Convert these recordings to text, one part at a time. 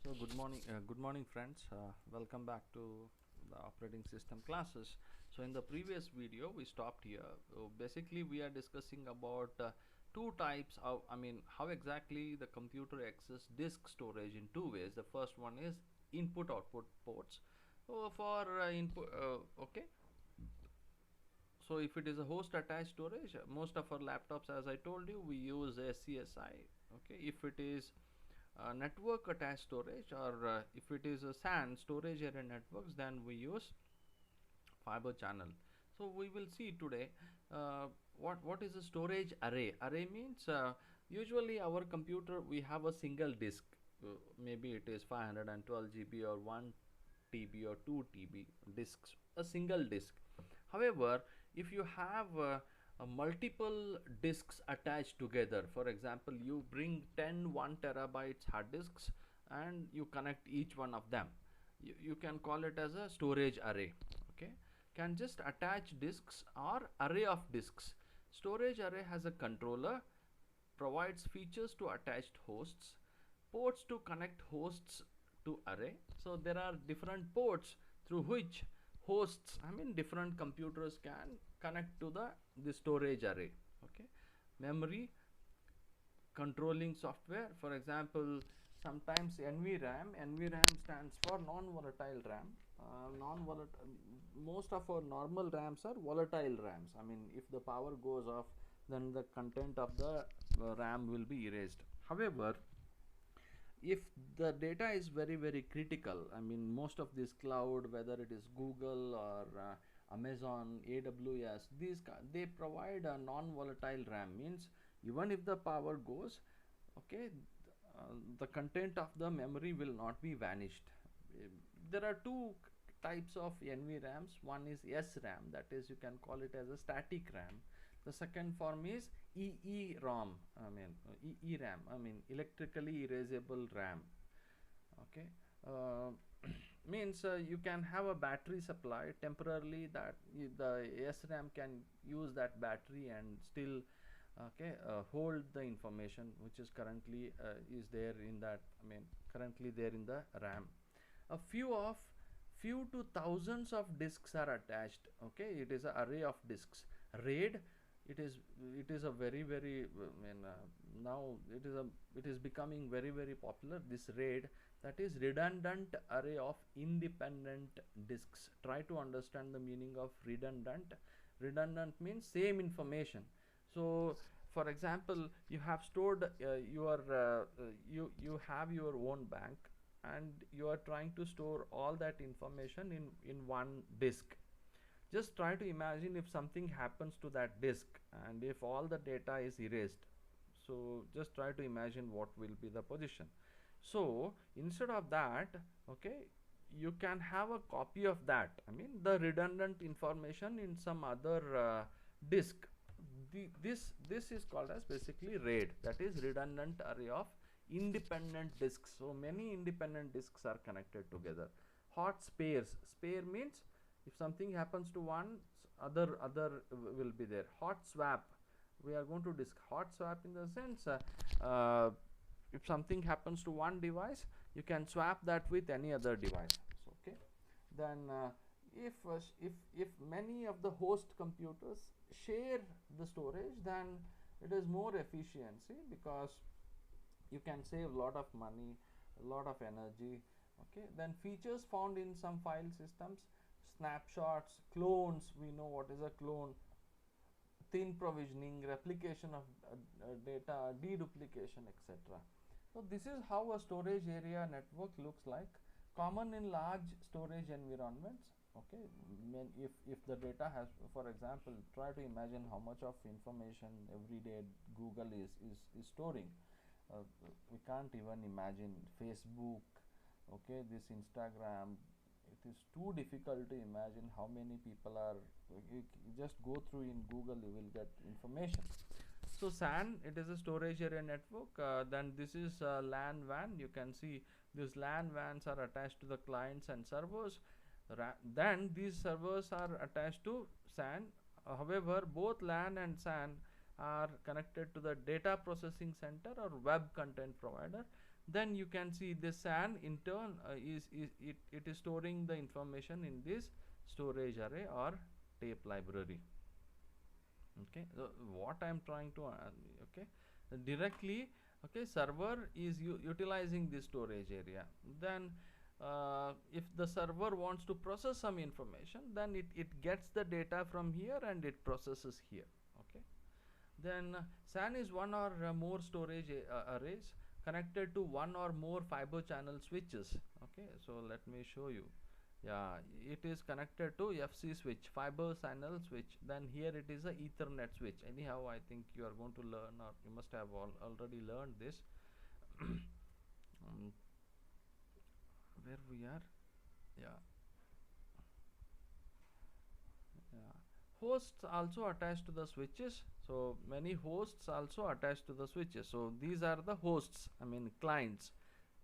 So good morning friends. Welcome back to the operating system classes. So in the previous video we stopped here. Basically we are discussing about two types of, how exactly the computer access disk storage in two ways. The first one is input output ports. So for input, okay. So if it is a host attached storage, most of our laptops, as I told you, we use SCSI. Okay, if it is network attached storage, or if it is a SAN storage area networks, then we use fiber channel. So we will see today what is a storage array. Array means usually our computer we have a single disk. Maybe it is 512 GB or 1 TB or 2 TB disks, a single disk. However, if you have multiple disks attached together, for example, you bring 10 1 terabytes hard disks and you connect each one of them, you can call it as a storage array. Okay, can just attach disks or array of disks. Storage array has a controller, provides features to attached hosts, ports to connect hosts to array. So there are different ports through which hosts, different computers can connect to the storage array. Okay, memory, controlling software. For example, sometimes NVRAM stands for non-volatile RAM. Non-volatile, most of our normal RAMs are volatile RAMs. If the power goes off, then the content of the RAM will be erased. However, if the data is very critical, most of this cloud, whether it is Google or Amazon, AWS, they provide a non-volatile RAM, means even if the power goes, okay, the content of the memory will not be vanished. There are two types of NVRAMs. One is SRAM, that is, you can call it as a static RAM. The second form is EEROM, EERAM, electrically erasable RAM. Okay, means you can have a battery supply temporarily, that the SRAM can use that battery and still, okay, hold the information which is currently is there in that, currently there in the RAM. A few to thousands of disks are attached. Okay, it is an array of disks. RAID, it is a very now it is becoming very popular, this RAID, that is redundant array of independent disks. Try to understand the meaning of redundant. Redundant means same information. So for example, you have stored you have your own bank, and you are trying to store all that information in one disk. Just try to imagine if something happens to that disk and if all the data is erased. So just try to imagine what will be the position. So instead of that, okay, you can have a copy of that, the redundant information in some other disk. This is called as basically RAID, that is redundant array of independent disks. So many independent disks are connected together. Hot spares. Spare means if something happens to one, other will be there. Hot swap, we are going to discuss hot swap in the sense, if something happens to one device, you can swap that with any other device. So, okay, then if many of the host computers share the storage, then it is more efficiency, because you can save a lot of money, a lot of energy. Okay, then features found in some file systems: snapshots, clones. We know what is a clone. Thin provisioning, replication of data, deduplication, etc. So this is how a storage area network looks like, common in large storage environments. Okay, if the data has, for example, try to imagine how much of information every day Google is storing. We can't even imagine Facebook, okay, this Instagram. It is too difficult to imagine how many people are. You just go through in Google, you will get information. So SAN, it is a storage area network. Then this is LAN WAN. You can see these LAN WANs are attached to the clients and servers. Then these servers are attached to SAN. However, both LAN and SAN are connected to the data processing center or web content provider. then you can see this SAN in turn it is storing the information in this storage array or tape library. Okay, so what I'm trying to okay, directly, okay, server is utilizing this storage area. Then if the server wants to process some information, then it gets the data from here and it processes here. Okay, then SAN is one or more storage arrays connected to one or more fiber channel switches. Okay, so let me show you. Yeah, it is connected to FC switch, fiber channel switch. Then here it is a Ethernet switch. Anyhow, I think you are going to learn, or you must have already learned this. Where we are? Yeah. Yeah. Hosts also attached to the switches. So many hosts also attached to the switches. So these are the hosts, I mean clients.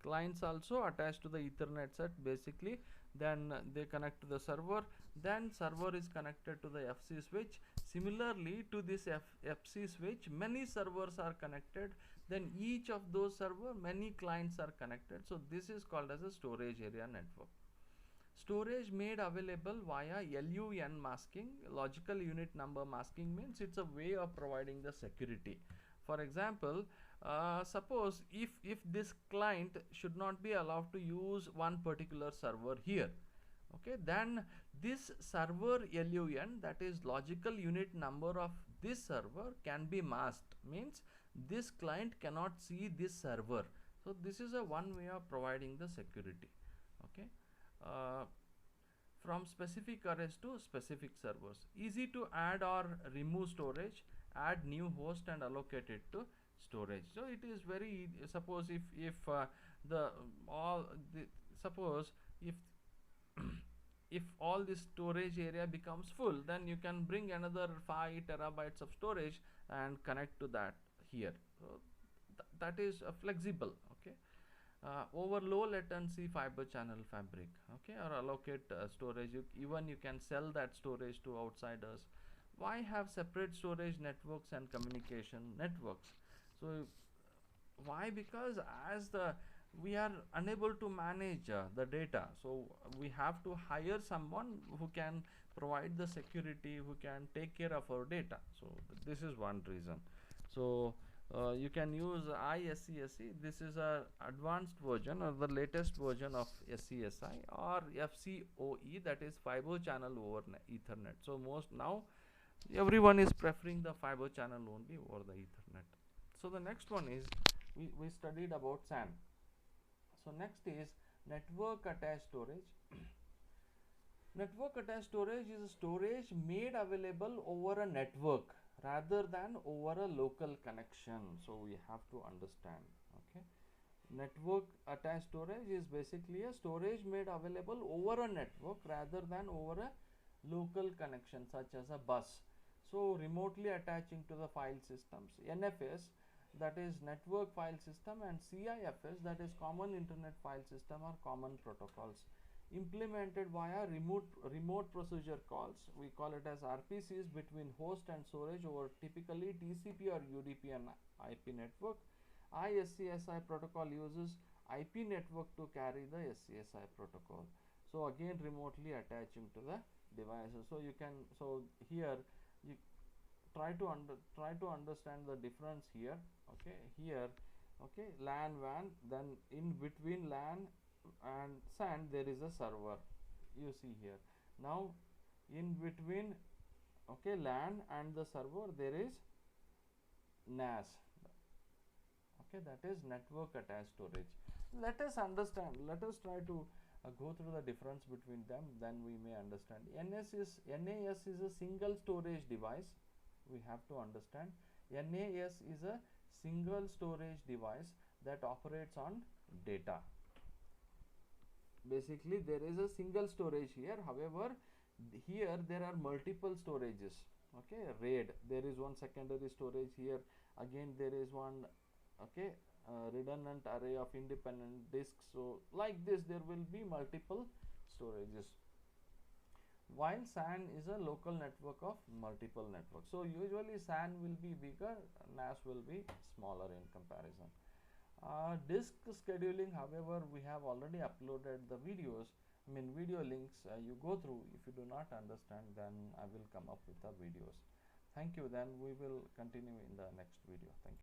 Clients also attached to the Ethernet set basically. Then they connect to the server. Then server is connected to the FC switch. Similarly to this FC switch, many servers are connected. Then each of those server, many clients are connected. So this is called as a storage area network. Storage made available via LUN masking, logical unit number masking, means it's a way of providing the security. For example, suppose if this client should not be allowed to use one particular server here, okay, then this server LUN, that is logical unit number of this server, can be masked, means this client cannot see this server. So this is a one way of providing the security. Okay, from specific arrays to specific servers. Easy to add or remove storage, add new host and allocate it to storage. So it is very, suppose if the all the suppose if if all this storage area becomes full, then you can bring another 5 terabytes of storage and connect to that here. So that is flexible. Okay, over low latency fiber channel fabric, okay, or allocate storage. Even you can sell that storage to outsiders. Why have separate storage networks and communication networks? So why? Because as the we are unable to manage the data, so we have to hire someone who can provide the security, who can take care of our data. So this is one reason. So you can use ISCSI. This is a advanced version or the latest version of SCSI, or FCOE, that is fiber channel over Ethernet. So most now everyone is preferring the fiber channel only over the Ethernet. So the next one is we studied about SAN. So next is network attached storage. Network attached storage is a storage made available over a network rather than over a local connection. So we have to understand. Okay, network attached storage is basically a storage made available over a network rather than over a local connection such as a bus. So remotely attaching to the file systems. NFS, that is network file system, and CIFS, that is common internet file system, are common protocols implemented via remote procedure calls. We call it as RPCs between host and storage over typically TCP or UDP and IP network. ISCSI protocol uses IP network to carry the SCSI protocol. So again remotely attaching to the devices. So you can, so here you try to understand the difference here. Okay, here, okay, LAN WAN, then in between LAN and SAN there is a server, you see here. Now in between, okay, LAN and the server there is NAS. Okay, that is network attached storage. Let us understand, let us try to go through the difference between them, then we may understand. NAS is a single storage device. We have to understand NAS is a single storage device that operates on data. Basically there is a single storage here, however here there are multiple storages. Okay, RAID, there is one secondary storage here, again there is one, okay, redundant array of independent disks. So like this there will be multiple storages, while SAN is a local network of multiple networks. So usually SAN will be bigger, NAS will be smaller in comparison. Disk scheduling, however, we have already uploaded the videos. I mean video links you go through. If you do not understand, then I will come up with the videos. Thank you. Then we will continue in the next video. Thank you.